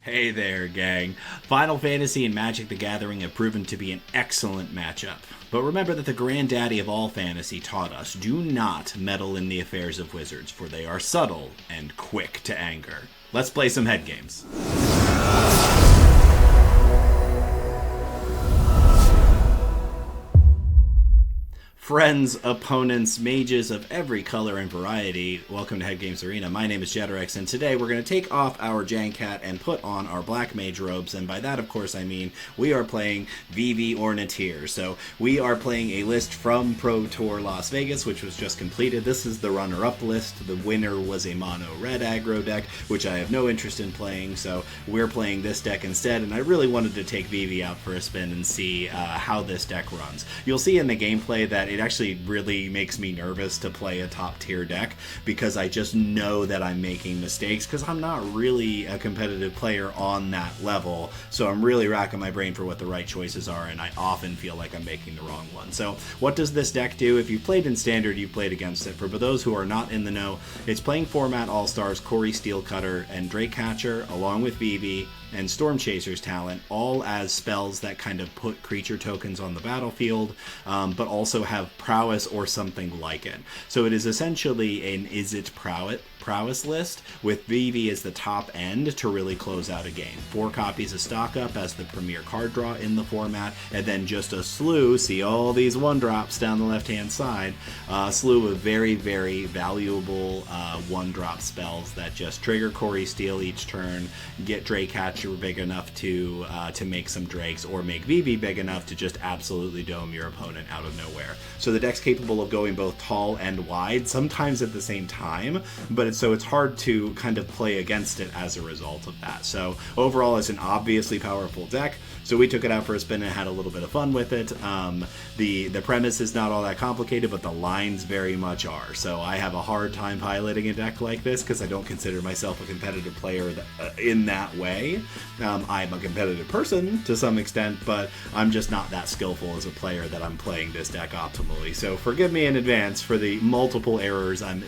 Hey there, gang. Final Fantasy and Magic the Gathering have proven to be an excellent matchup. But remember that the granddaddy of all fantasy taught us, do not meddle in the affairs of wizards, for they are subtle and quick to anger. Let's play some head games. Friends, opponents, mages of every color and variety, welcome to Head Games Arena. My name is J.R.R, and today we're going to take off our Jankat and put on our black mage robes, and by that, of course, I mean we are playing Vivi Ornitier. So we are playing a list from Pro Tour Las Vegas, which was just completed. This is the runner-up list. The winner was a mono red aggro deck, which I have no interest in playing, so we're playing this deck instead, and I really wanted to take Vivi out for a spin and see how this deck runs. You'll see in the gameplay that it actually really makes me nervous to play a top tier deck because I just know that I'm making mistakes because I'm not really a competitive player on that level, so I'm really racking my brain for what the right choices are, and I often feel like I'm making the wrong one. So what does this deck do? If you've played in Standard, you've played against it. For those who are not in the know, it's playing format All-Stars, Cori-Steel Cutter, and Drakecatcher, along with Vivi and Storm Chaser's talent, all as spells that kind of put creature tokens on the battlefield, but also have prowess or something like it. So it is essentially an Izzet prowess list, with Vivi as the top end to really close out a game. 4 copies of Stock Up as the premier card draw in the format, and then just a slew, see all these 1-drops down the left-hand side, a slew of very, very valuable 1-drop spells that just trigger Cori-Steel each turn, get Drakecatcher big enough to make some Drakes, or make Vivi big enough to just absolutely dome your opponent out of nowhere. So the deck's capable of going both tall and wide, sometimes at the same time, but it's hard to kind of play against it as a result of that. So overall, it's an obviously powerful deck, so we took it out for a spin and had a little bit of fun with it. The premise is not all that complicated, but the lines very much are. So I have a hard time piloting a deck like this because I don't consider myself a competitive player in that way. I'm a competitive person to some extent, but I'm just not that skillful as a player that I'm playing this deck optimally. So forgive me in advance for the multiple errors I'm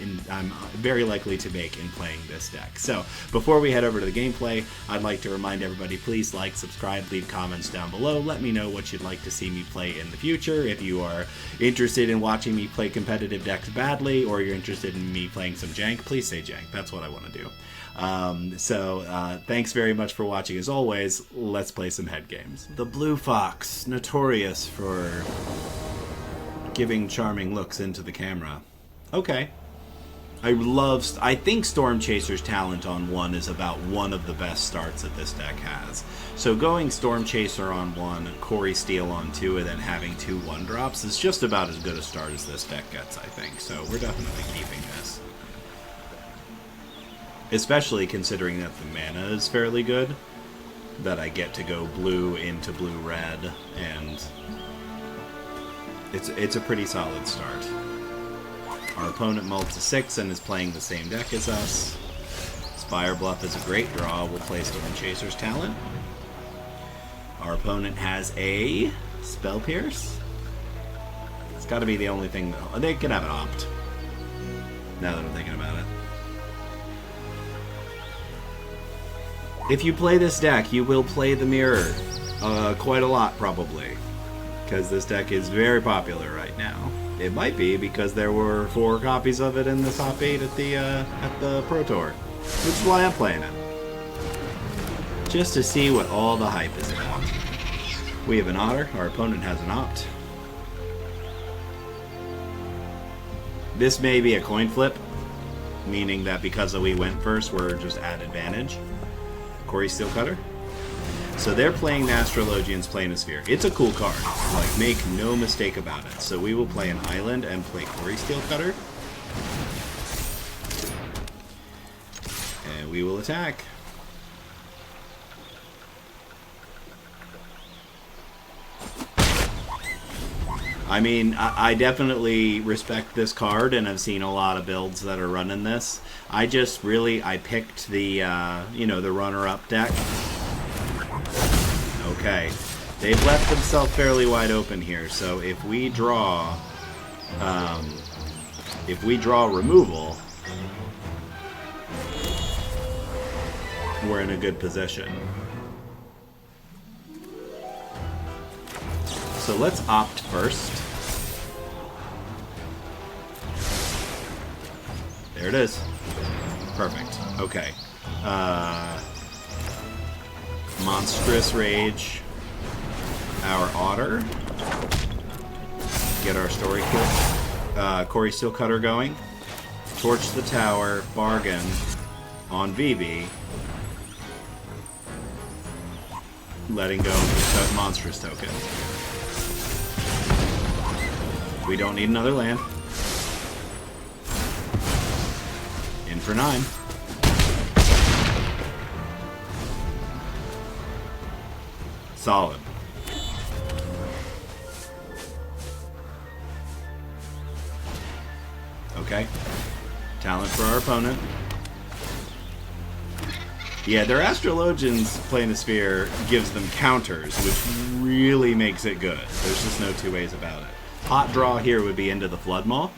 very likely to make in playing this deck. So before we head over to the gameplay, I'd like to remind everybody, please like, subscribe, leave comments down below. Let me know what you'd like to see me play in the future. If you are interested in watching me play competitive decks badly, or you're interested in me playing some jank, please say jank. That's what I want to do. Thanks very much for watching. As always, let's play some head games. The Blue Fox, notorious for giving charming looks into the camera. Okay. I think Storm Chaser's talent on 1 is about one of the best starts that this deck has. So going Storm Chaser on 1, Cori-Steel on 2, and then having 2 1-drops is just about as good a start as this deck gets, I think. So we're definitely keeping this. Especially considering that the mana is fairly good, that I get to go blue into blue-red, and it's a pretty solid start. Our opponent mults a 6 and is playing the same deck as us. Spire Bluff is a great draw. We'll play Storm Chaser's talent. Our opponent has a Spell Pierce. It's got to be the only thing, though. They can have an Opt, now that I'm thinking about it. If you play this deck, you will play the Mirror quite a lot, probably, because this deck is very popular right now. It might be because there were 4 copies of it in the top 8 at the Pro Tour, which is why I'm playing it, just to see what all the hype is about. We have an Otter. Our opponent has an Opt. This may be a coin flip, meaning that because we went first, we're just at advantage. Cori-Steel Cutter. So they're playing the Astrologian's Planisphere. It's a cool card. Like, make no mistake about it. So we will play an island and play Cori-Steel Cutter. And we will attack. I mean, I definitely respect this card, and I've seen a lot of builds that are running this. I picked the, the runner-up deck. Okay, they've left themselves fairly wide open here, so if we draw removal, we're in a good position. So let's opt first. There it is. Perfect. Okay. Monstrous Rage. Our Otter. Get our story kit. Cori-Steel Cutter going. Torch the tower. Bargain on Vivi. Letting go of the monstrous token. We don't need another land. In for 9. Solid. Okay. Talent for our opponent. Yeah, their Astrologian's Planisphere gives them counters, which really makes it good. There's just no two ways about it. Hot draw here would be into the Flood Maw.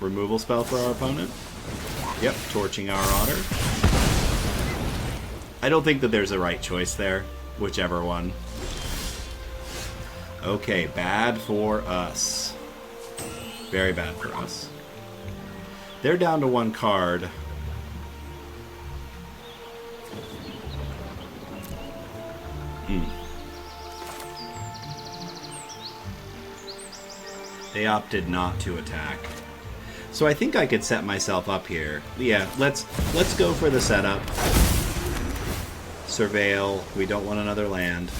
Removal spell for our opponent. Yep, torching our Otter. I don't think that there's a right choice there, whichever one. Okay, bad for us. Very bad for us. They're down to 1 card. They opted not to attack. So I think I could set myself up here. Yeah, let's go for the setup. Surveil. We don't want another land.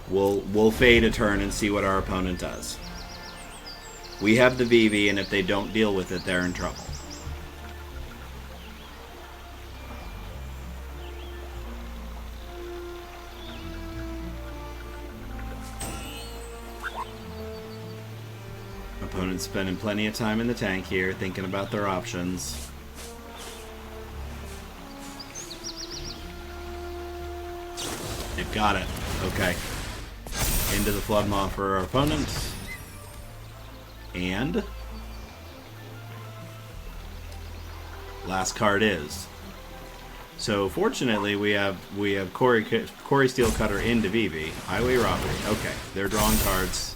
We'll fade a turn and see what our opponent does. We have the Vivi, and if they don't deal with it, they're in trouble. Opponent's spending plenty of time in the tank here, thinking about their options. They've got it. Okay. Into the Flood Maw for our opponent. And last card is. So fortunately we have Cori-Steel Cutter into Vivi. Highway Robbery. Okay, they're drawing cards.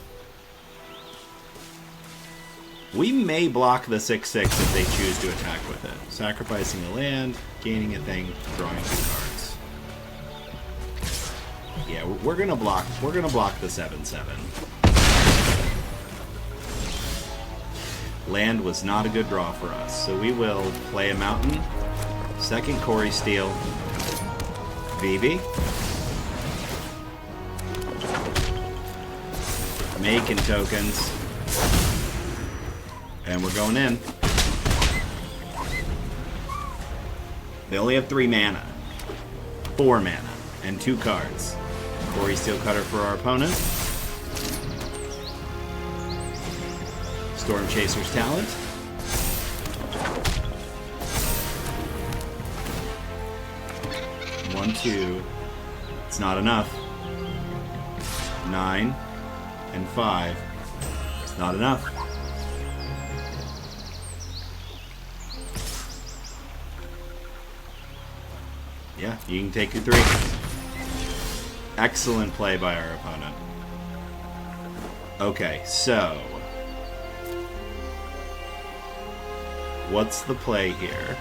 We may block the 6/6 if they choose to attack with it. Sacrificing a land, gaining a thing, drawing 2 cards. Yeah, we're gonna block the 7/7. Land was not a good draw for us, so we will play a mountain. Second Cori-Steel. Vivi. Making tokens. And we're going in. They only have 3 mana. 4 mana. And 2 cards. Cori-Steel Cutter for our opponent. Storm Chaser's Talent. One, 2. It's not enough. 9 and 5. It's not enough. Yeah, you can take your 3. Excellent play by our opponent. Okay, so what's the play here?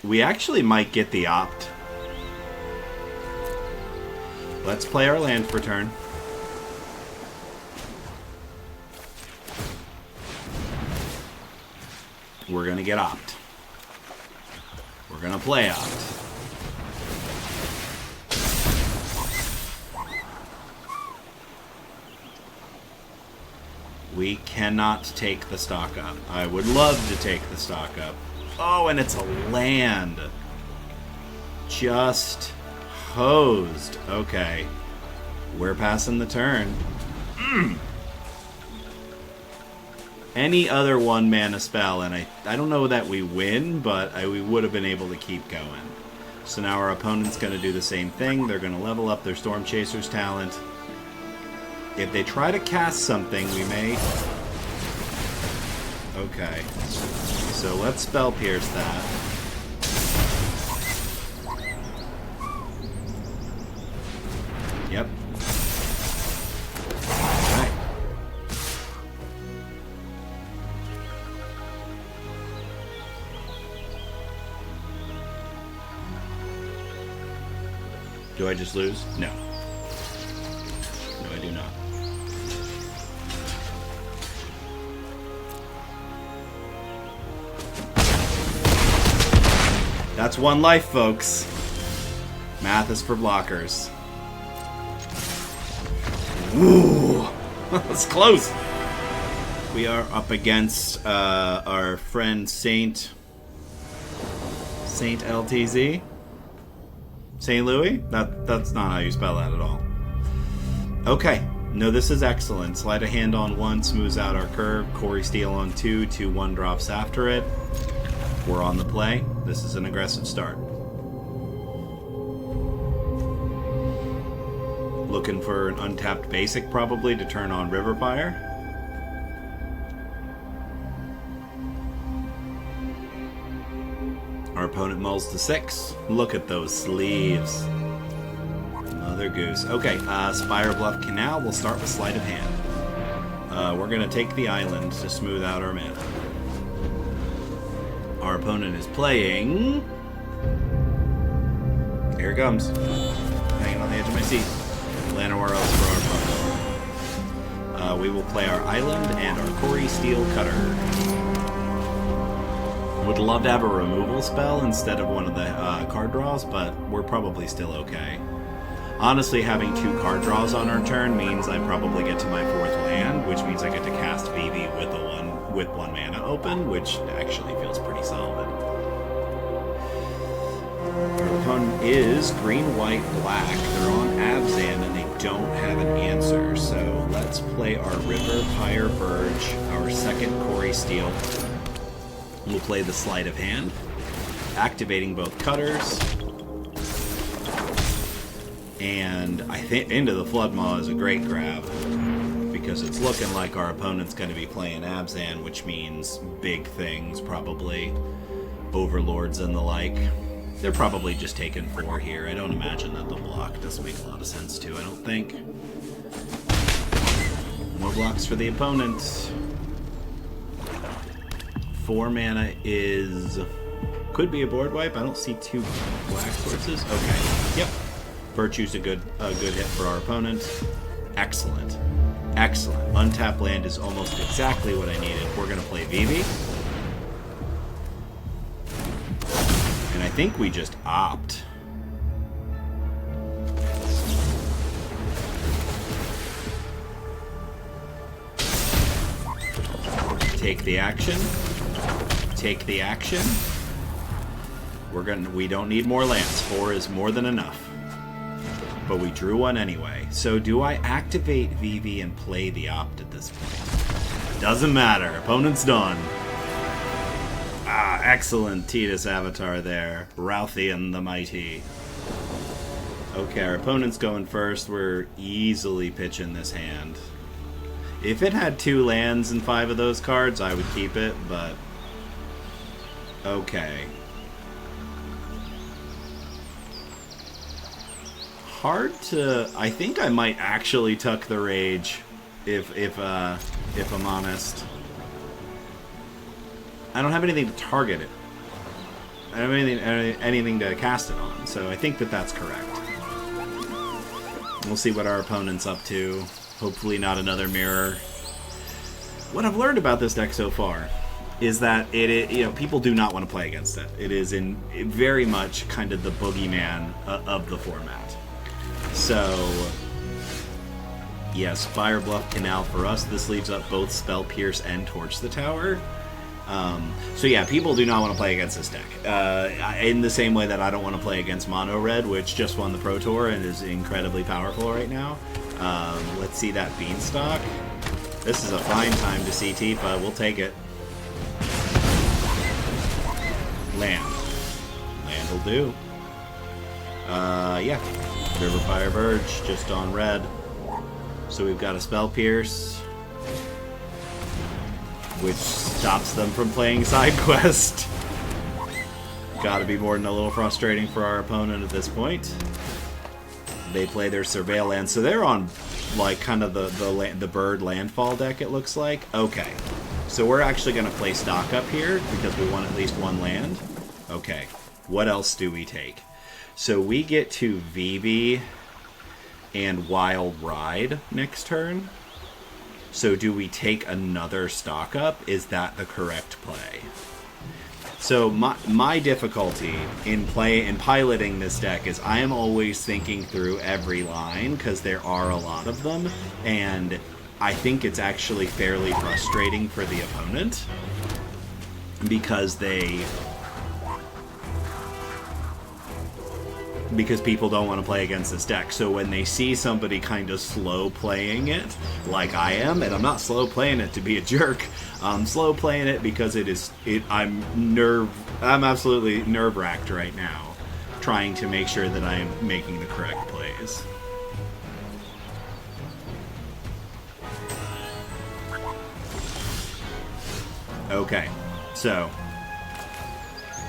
We actually might get the opt. Let's play our land for turn. We're gonna get opt. We're gonna play opt. We cannot take the stock up. I would love to take the stock up. Oh, and it's a land. Just hosed. Okay. We're passing the turn. Any other 1 mana spell, and I don't know that we win, but we would have been able to keep going. So now our opponent's going to do the same thing. They're going to level up their Storm Chaser's talent. If they try to cast something, we may... Okay. So let's Spell Pierce that. Yep. Okay. Do I just lose? No. No, I do not. That's one life, folks. Math is for blockers. Ooh! That's close! We are up against our friend Saint LTZ. St. Louis? That's not how you spell that at all. Okay. No, this is excellent. Sleight of hand on 1 smooths out our curve. Cori-Steel on 2. 2 1-drops after it. We're on the play. This is an aggressive start. Looking for an untapped basic, probably, to turn on River Fire. Our opponent mulls to 6. Look at those sleeves. Mother goose. Okay, Spire Bluff Canal. We'll start with Sleight of Hand. We're going to take the island to smooth out our mana. Our opponent is playing... Here it comes. Hanging on the edge of my seat. Llanowar Elves for our opponent. We will play our island and our Cori-Steel Cutter. Would love to have a removal spell instead of one of the card draws, but we're probably still okay. Honestly, having 2 card draws on our turn means I probably get to my 4th land, which means I get to cast Vivi with 1 mana open, which actually feels pretty solid. Our opponent is green, white, black. They're on Abzan and they don't have an answer, so let's play our River Pyre Verge, our second Cori-Steel. We'll play the Sleight of Hand, activating both cutters. And I think Into the Floodmaw is a great grab, because it's looking like our opponent's going to be playing Abzan, which means big things, probably Overlords and the like. They're probably just taking 4 here. I don't imagine that the block doesn't make a lot of sense too, I don't think. More blocks for the opponent. 4 mana is... could be a board wipe. I don't see 2 black sources. Okay. Yep. Virtue's a good hit for our opponent. Excellent. Excellent. Untapped land is almost exactly what I needed. We're going to play Vivi. And I think we just opt. Take the action. Take the action. We don't need more lands. 4 is more than enough. But we drew 1 anyway. So do I activate Vivi and play the opt at this point? Doesn't matter. Opponent's done. Ah, excellent Tidus Avatar there. Routhian the Mighty. Okay, our opponent's going first. We're easily pitching this hand. If it had 2 lands and 5 of those cards, I would keep it, but... okay. Hard to... I think I might actually tuck the Rage, if I'm honest. I don't have anything to target it. I don't have anything to cast it on, so I think that that's correct. We'll see what our opponent's up to. Hopefully not another mirror. What I've learned about this deck so far is that people do not want to play against it. It is very much kind of the boogeyman of the format. So, yes, Fire Bluff Canal for us. This leaves up both Spell Pierce and Torch the Tower. So yeah, people do not want to play against this deck. In the same way that I don't want to play against Mono Red, which just won the Pro Tour and is incredibly powerful right now. Let's see that Beanstalk. This is a fine time to see Tifa. We'll take it. Land. Land will do. Yeah. River Fire Verge, just on red. So we've got a Spell Pierce, which stops them from playing Side Quest. Gotta be more than a little frustrating for our opponent at this point. They play their Surveil land, so they're on, like, kind of the bird landfall deck, it looks like. Okay. So we're actually going to play stock up here, because we want at least one land. Okay. What else do we take? So we get to Vivi and Wild Ride next turn. So do we take another stock up? Is that the correct play? So my difficulty in piloting this deck is I am always thinking through every line, because there are a lot of them, and I think it's actually fairly frustrating for the opponent, because people don't want to play against this deck. So when they see somebody kind of slow playing it, like I am, and I'm not slow playing it to be a jerk, I'm slow playing it because I'm absolutely nerve-wracked right now, trying to make sure that I'm making the correct plays. Okay, so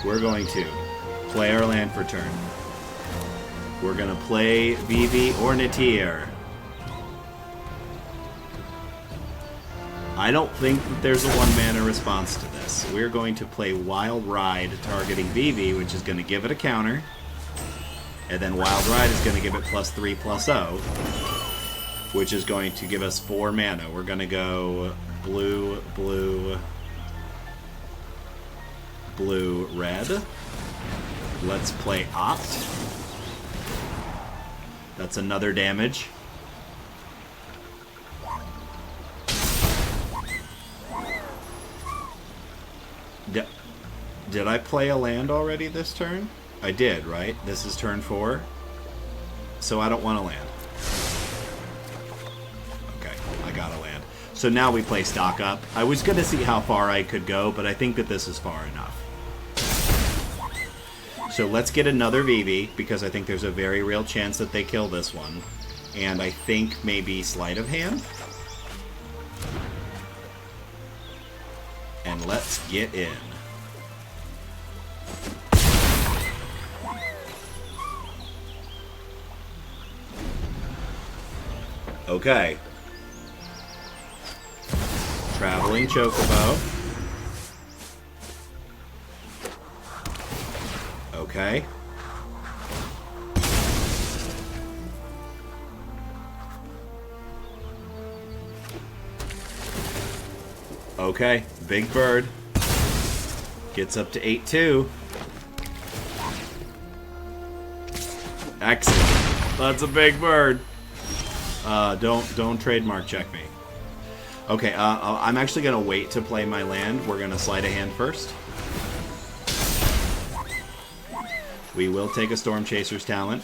we're going to play our land for turn. We're going to play Vivi Ornitier. I don't think that there's a 1-mana response to this. We're going to play Wild Ride targeting Vivi, which is going to give it a counter. And then Wild Ride is going to give it +3/+0, which is going to give us 4 mana. We're going to go blue, blue, blue, red. Let's play Opt. That's another damage. Did I play a land already this turn? I did, right? This is turn 4. So I don't want a land. Okay, I got a land. So now we play stock up. I was going to see how far I could go, but I think that this is far enough. So let's get another Vivi, because I think there's a very real chance that they kill this one. And I think maybe Sleight of Hand. And let's get in. Okay. Traveling Chocobo. Okay. Okay, big bird. Gets up to 8/2. Excellent. That's a big bird. Don't trademark check me. Okay, I'm actually gonna wait to play my land. We're gonna Sleight of Hand first. We will take a Storm Chaser's Talent.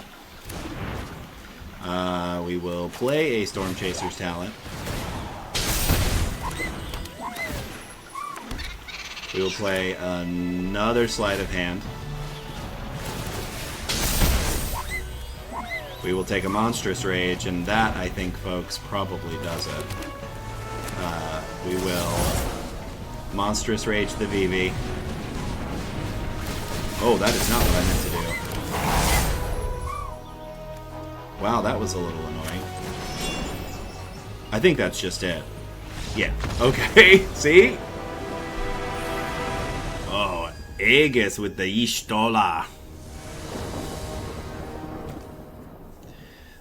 We will play a Storm Chaser's Talent. We will play another Sleight of Hand. We will take a Monstrous Rage, and that, I think, folks, probably does it. We will Monstrous Rage the Vivi. Oh, that is not what I meant to do. Wow, that was a little annoying. I think that's just it. Yeah, okay, see? Oh, Aegis with the Y'shtola.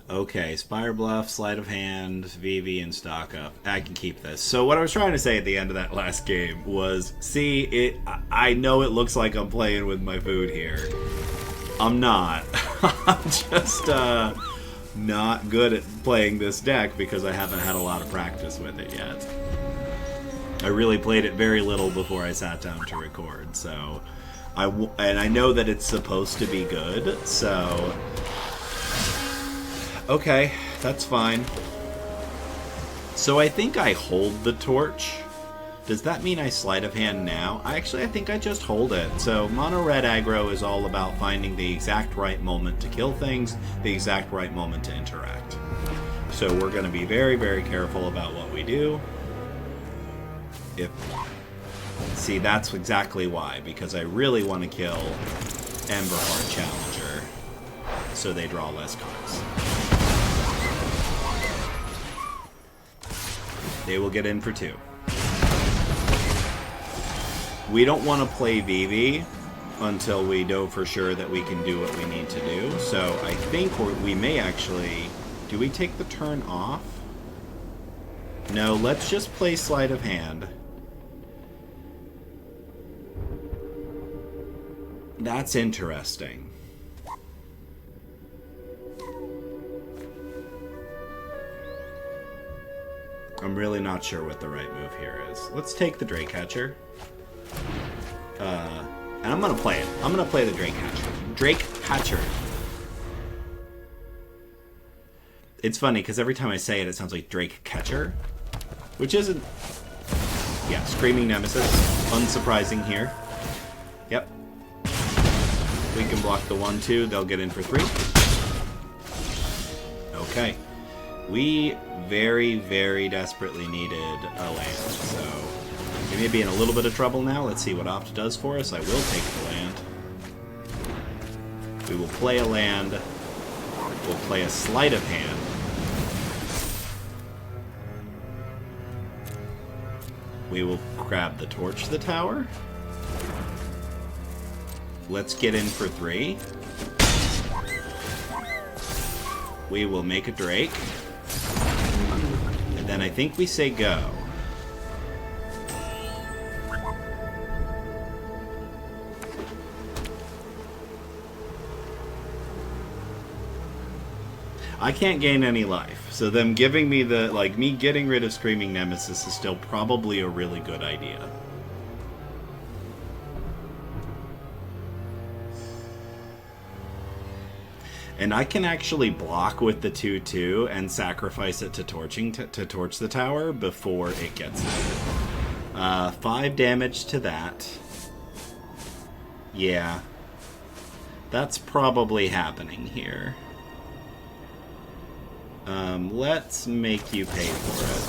Okay, Spire Bluff, Sleight of Hand, Vivi, and Stock Up. I can keep this. So what I was trying to say at the end of that last game was, see, I know it looks like I'm playing with my food here. I'm not. I'm just not good at playing this deck because I haven't had a lot of practice with it yet. I really played it very little before I sat down to record, so... and I know that it's supposed to be good, so... Okay, that's fine. So I think I hold the torch Does that mean I sleight of hand now? I think I just hold it. So mono red aggro is all about finding the exact right moment to kill things, the exact right moment to interact. So we're going to be very, very careful about what we do. See, that's exactly why, because I really want to kill Emberheart Challenger so they draw less cards. They will get in for 2. We don't want to play Vivi until we know for sure that we can do what we need to do. So I think we may actually... Do we take the turn off? No, let's just play Sleight of Hand. That's interesting. I'm really not sure what the right move here is. Let's take the Drake Catcher. And I'm going to play it. I'm going to play the Drake Catcher. Drake Catcher. It's funny, because every time I say it, it sounds like Drake Catcher. Which isn't... Yeah, Screaming Nemesis. Unsurprising here. Yep. We can block the 1-2. They'll get in for 3. Okay. We very, very desperately needed a land, so... We may be in a little bit of trouble now. Let's see what Opt does for us. I will take the land. We will play a land. We'll play a Sleight of Hand. We will grab the Torch the Tower. Let's get in for 3. We will make a Drake. And then I think we say go. I can't gain any life, so them giving me the, like, me getting rid of Screaming Nemesis is still probably a really good idea. And I can actually block with the 2/2 and sacrifice it to torching to torch the tower before it gets there. 5 damage to that. Yeah. That's probably happening here. Let's make you pay for it.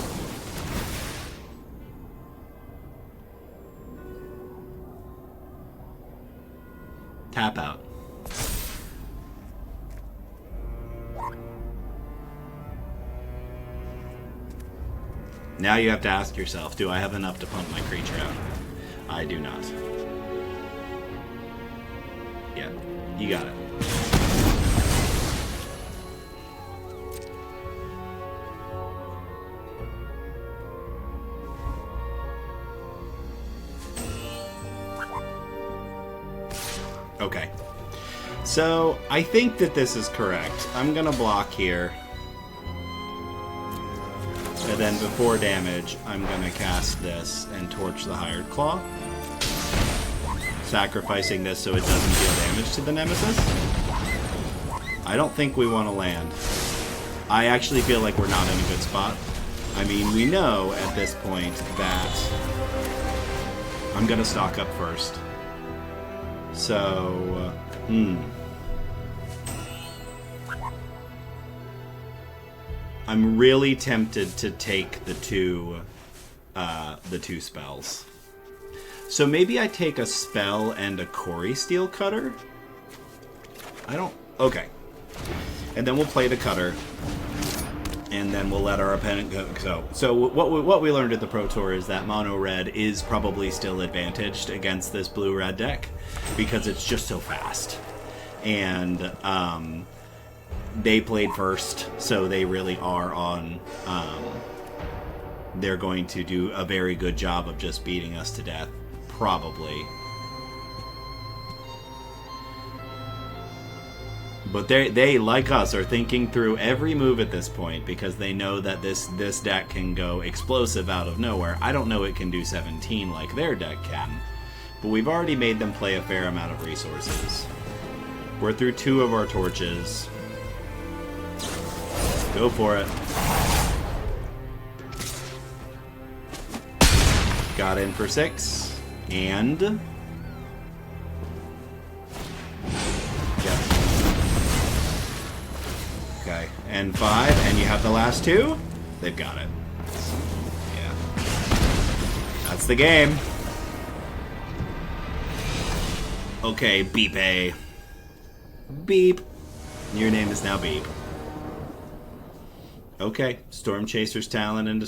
Tap out. Now you have to ask yourself, do I have enough to pump my creature out? I do not. Yeah, you got it. Okay. So, I think that this is correct. I'm gonna block here. And then before damage, I'm gonna cast this and torch the Hired Claw. Sacrificing this so it doesn't deal damage to the Nemesis. I don't think we want to land. I actually feel like we're not in a good spot. I mean, we know at this point that I'm gonna stock up first. So, I'm really tempted to take the two spells. So maybe I take a spell and a Cori-Steel cutter? I don't... Okay. And then we'll play the cutter. And then we'll let our opponent go. So what we learned at the Pro Tour is that mono red is probably still advantaged against this blue red deck because it's just so fast. And they played first, so they really are on. They're going to do a very good job of just beating us to death, probably. But they, like us, are thinking through every move at this point because they know that this deck can go explosive out of nowhere. I don't know it can do 17 like their deck can, but we've already made them play a fair amount of resources. We're through 2 of our torches. Go for it. got in for 6. And... Yep. Okay, and 5, and you have the last 2? They've got it. Yeah. That's the game. Okay, Beep A. Beep. Your name is now Beep. Okay, Storm Chaser's Talon into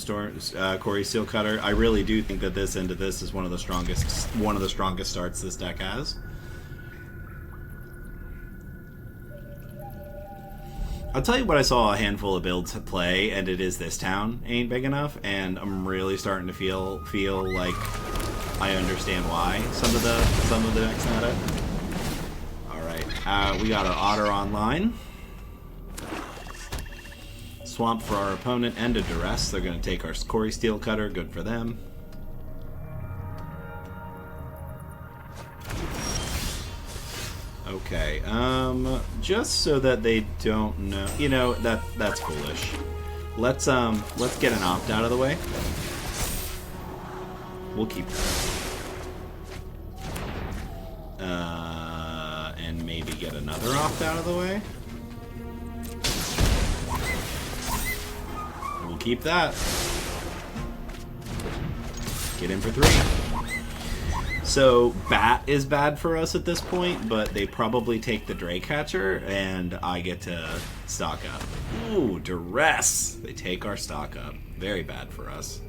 Cori-Steel Cutter. I really do think that this into this is one of the strongest starts this deck has. I'll tell you what I saw a handful of builds play, and it is this town ain't big enough, and I'm really starting to feel like I understand why some of the decks had it. All right, we got our Otter online. Swamp for our opponent, and a Duress. They're going to take our Cori-Steel Cutter. Good for them. Okay, just so that they don't know, you know, that's foolish. Let's get an opt out of the way. We'll keep that. And maybe get another opt out of the way. We'll keep that. Get in for 3. So, Bat is bad for us at this point, but they probably take the Drake Hatcher, and I get to stock up. Ooh, Duress! They take our stock up. Very bad for us.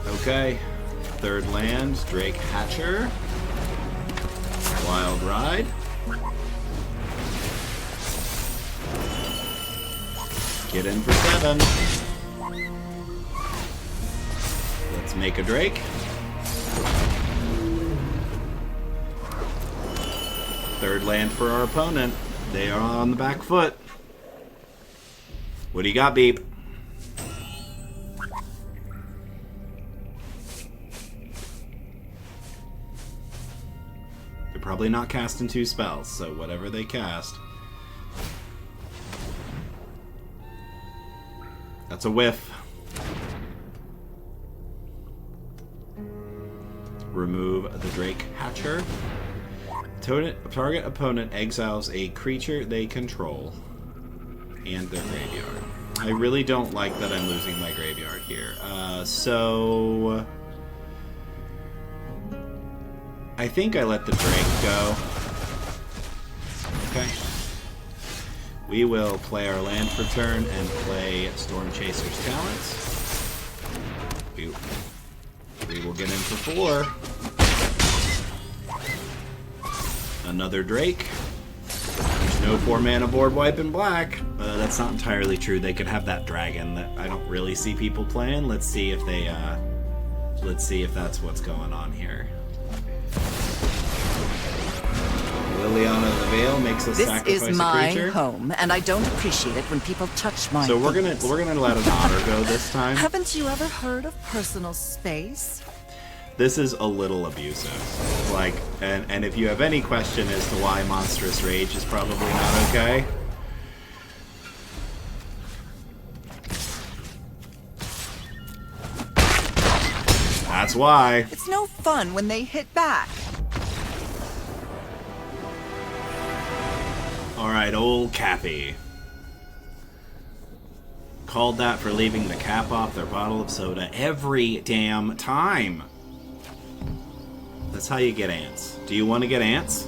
Okay. 3rd land, Drake Hatcher. Wild Ride. Get in for 7. Let's make a Drake. 3rd land for our opponent. They are on the back foot. What do you got, Beep? They're probably not casting 2 spells, so whatever they cast. That's a whiff. Remove the Drake Hatcher. Target opponent exiles a creature they control and their graveyard. I really don't like that I'm losing my graveyard here. So... I think I let the Drake go. Okay. We will play our land for turn and play Storm Chaser's Talents. We will get in for 4. Another Drake. There's no 4-mana board wipe in black. That's not entirely true. They could have that dragon that I don't really see people playing. Let's see if they. Let's see if that's what's going on here. Liliana of the Veil makes us sacrifice a creature. This is my home, and I don't appreciate it when people touch my So we're gonna let an otter go this time. Haven't you ever heard of personal space? This is a little abusive. Like, and if you have any question as to why Monstrous Rage is probably not okay. That's why. It's no fun when they hit back. Alright, old Cappy. Called that for leaving the cap off their bottle of soda every damn time. That's how you get ants. Do you want to get ants?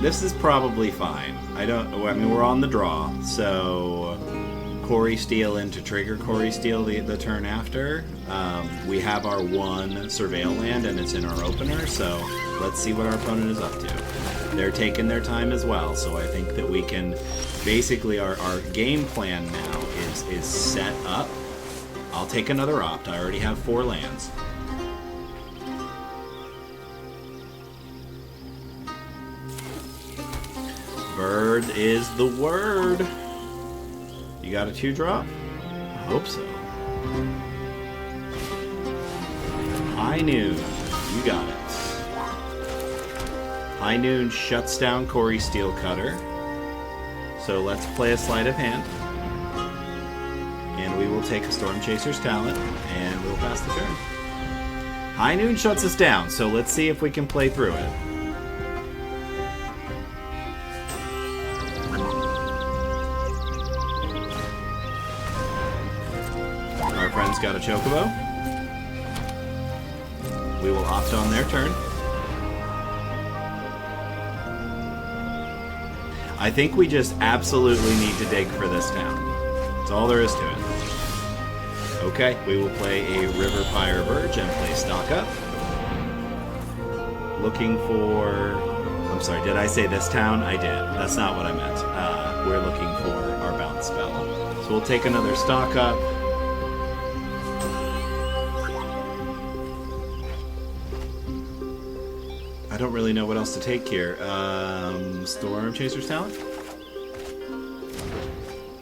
This is probably fine. I mean, we're on the draw, so... Cori-Steel in to trigger Cori-Steel the turn after. We have our 1 Surveil land, and it's in our opener, so let's see what our opponent is up to. They're taking their time as well, so I think that we can... Basically, our game plan now is set up. I'll take another opt. I already have 4 lands. Bird is the word. You got a 2-drop? I hope so. High noon. You got it. High Noon shuts down Cori-Steel Cutter. So let's play a sleight of hand. And we will take a Storm Chaser's talent, and we'll pass the turn. High Noon shuts us down, so let's see if we can play through it. Our friend's got a Chocobo. We will opt on their turn. I think we just absolutely need to dig for this town. That's all there is to it. Okay, we will play a River Pyre Verge and play stock up. Looking for... I'm sorry, did I say this town? I did. That's not what I meant. We're looking for our bounce spell. So we'll take another stock up. I don't really know what else to take here. Storm Chaser's talent?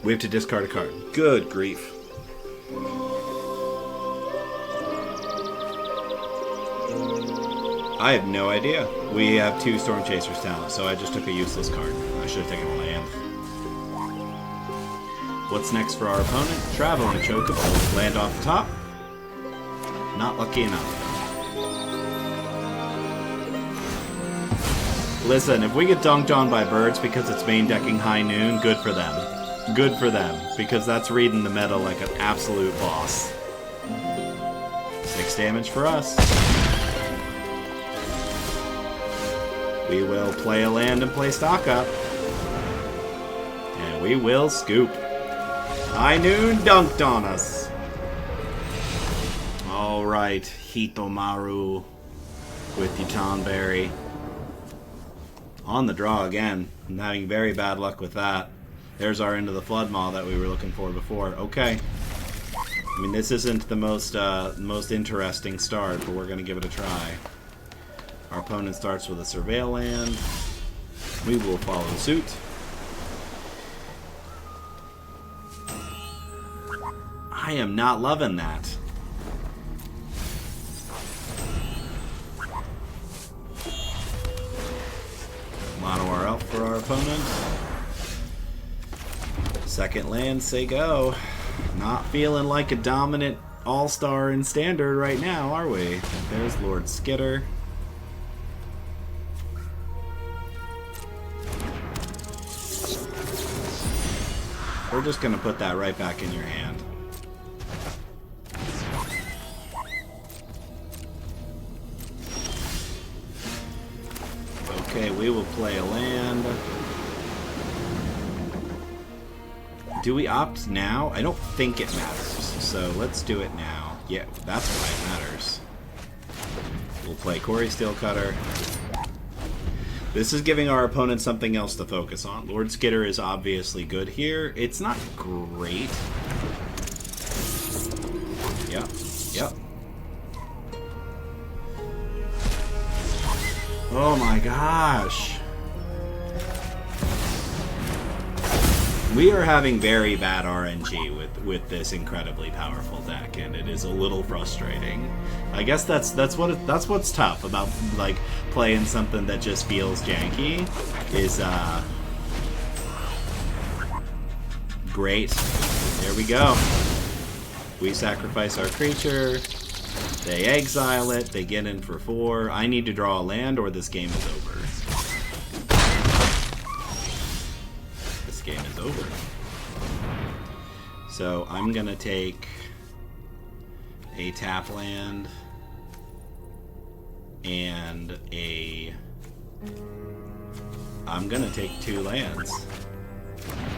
We have to discard a card. Good grief. I have no idea. We have 2 Storm Chaser's talent, so I just took a useless card. I should have taken a land. What's next for our opponent? Traveling Chocobo. Land off the top. Not lucky enough. Listen, if we get dunked on by birds because it's main decking High Noon, good for them. Good for them, because that's reading the meta like an absolute boss. 6 damage for us. We will play a land and play stock up. And we will scoop. High Noon dunked on us. Alright, Hitomaru with Yutanberry. On the draw again. I'm having very bad luck with that. There's our Into the Flood Maw that we were looking for before. Okay. I mean, this isn't the most interesting start, but we're going to give it a try. Our opponent starts with a Surveil land. We will follow suit. I am not loving that. Mono our elf for our opponent. Second land, say go. Not feeling like a dominant all-star in standard right now, are we? There's Lord Skitter. We're just going to put that right back in your hand. Okay, we will play a land. Do we opt now? I don't think it matters, so let's do it now. Yeah, that's why it matters. We'll play Cori-Steel Cutter. This is giving our opponent something else to focus on. Lord Skitter is obviously good here. It's not great. Yep, yep. Oh my gosh. We are having very bad RNG with this incredibly powerful deck, and it is a little frustrating. I guess that's what's tough about like playing something that just feels janky. Is great. There we go. We sacrifice our creature. They exile it. They get in for 4. I need to draw a land, or this game is over. Game is over. So I'm gonna take a tap land and I'm gonna take 2 lands.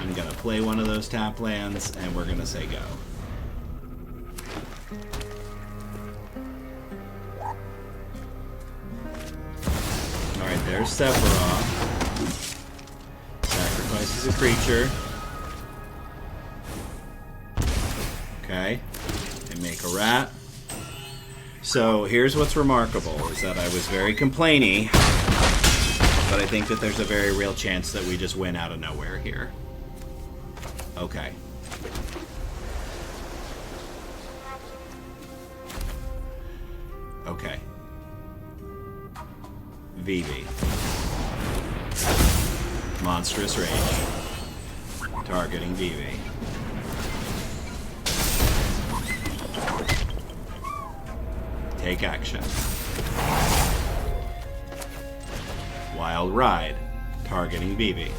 I'm gonna play one of those tap lands and we're gonna say go. Alright, there's Sephiroth. Sacrifices a creature. Okay. And make a rat. So here's what's remarkable, is that I was very complainy, but I think that there's a very real chance that we just win out of nowhere here. Okay. Okay. Vivi. Monstrous Rage. Targeting Vivi. Take action. Wild Ride. Targeting Vivi.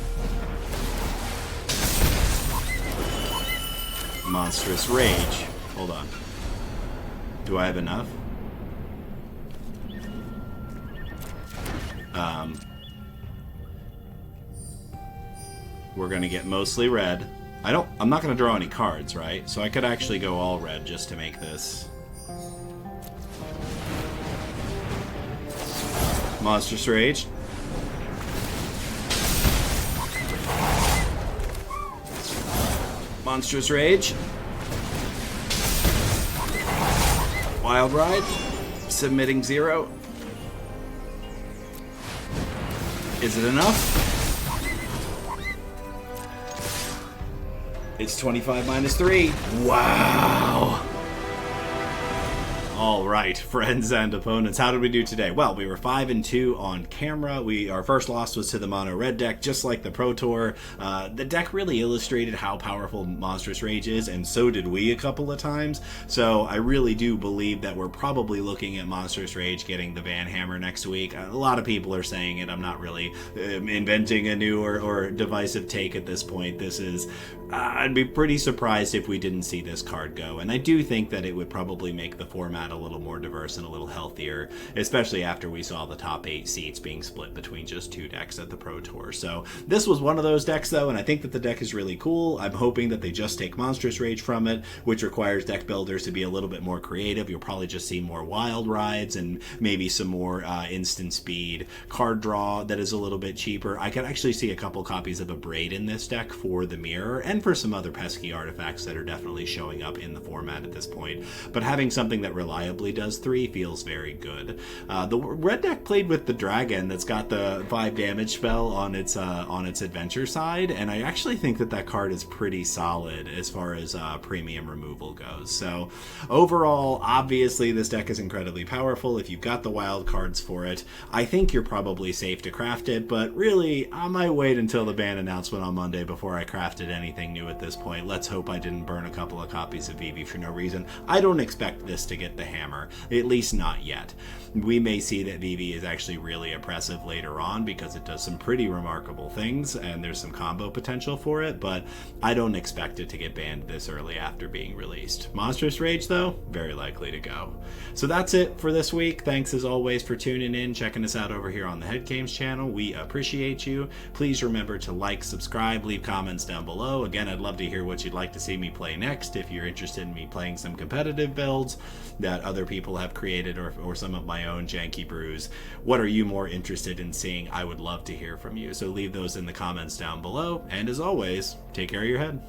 Monstrous Rage. Hold on. Do I have enough? We're gonna get mostly red. I'm not gonna draw any cards, right? So I could actually go all red just to make this. Monstrous Rage. Monstrous Rage. Wild Ride. Submitting 0. Is it enough? It's 25 minus 3. Wow. All right, friends and opponents, how did we do today? Well, we were 5-2 on camera. Our first loss was to the mono red deck, just like the Pro Tour. The deck really illustrated how powerful Monstrous Rage is, and so did we a couple of times. So I really do believe that we're probably looking at Monstrous Rage getting the Van Hammer next week. A lot of people are saying it. I'm not really inventing a new or divisive take at this point. This is, I'd be pretty surprised if we didn't see this card go. And I do think that it would probably make the format a little more diverse and a little healthier, especially after we saw the top 8 seats being split between just 2 decks at the Pro Tour. So this was one of those decks, though, and I think that the deck is really cool. I'm hoping that they just take Monstrous Rage from it, which requires deck builders to be a little bit more creative. You'll probably just see more Wild Rides and maybe some more instant speed card draw that is a little bit cheaper. I could actually see a couple copies of a Braid in this deck for the mirror and for some other pesky artifacts that are definitely showing up in the format at this point. But having something that reliably does 3 feels very good. The red deck played with the dragon that's got the 5 damage spell on its adventure side, and I actually think that card is pretty solid as far as premium removal goes. So overall, obviously this deck is incredibly powerful. If you've got the wild cards for it, I think you're probably safe to craft it, but really I might wait until the ban announcement on Monday before I crafted anything new at this point. Let's hope I didn't burn a couple of copies of Vivi for no reason. I don't expect this to get the hammer, at least not yet. We may see that Vivi is actually really oppressive later on because it does some pretty remarkable things and there's some combo potential for it, but I don't expect it to get banned this early after being released. Monstrous Rage, though, very likely to go. So that's it for this week. Thanks as always for tuning in, checking us out over here on the Head Games channel. We appreciate you. Please remember to like, subscribe, leave comments down below. Again, I'd love to hear what you'd like to see me play next. If you're interested in me playing some competitive builds that other people have created or some of my own janky brews, what are you more interested in seeing? I would love to hear from you. So leave those in the comments down below. And as always, take care of your head.